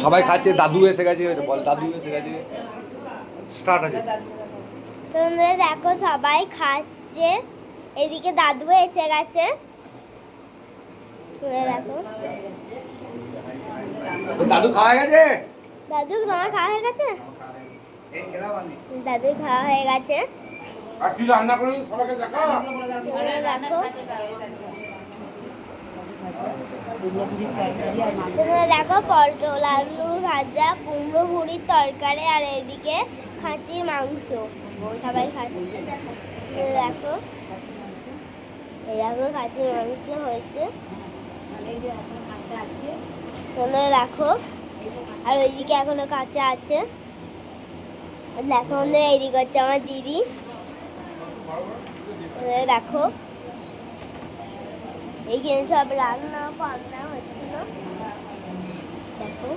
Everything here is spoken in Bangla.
সবাই খাচ্ছে, দাদু এসে গেছে, বল দাদু এসে গেছে, স্টার্ট আছে। তোমরা দেখো সবাই খাচ্ছে, এদিকে দাদু এসে গেছে। দেখো দাদু খাওয়া গেছে, দাদু তোমার খাওয়া হয়ে গেছে, দাদু খাওয়া হয়ে গেছে। আর কি রান্না করলি সবাইকে দেখা। তোমরা দেখো পটল আলু ভাজা, কুমড়ো ভুড়ির তরকারি, আর এদিকে খাসির মাংস সবাই খাচ্ছে। দেখো এরকম খাসির মাংস হয়েছে, তোমরা দেখো। আর ওইদিকে এখনো কাঁচা আছে। দেখো আমাদের এইদিকে হচ্ছে আমার দিদি, দেখো এইখানে সব রান্না বান্না হচ্ছিল। দেখো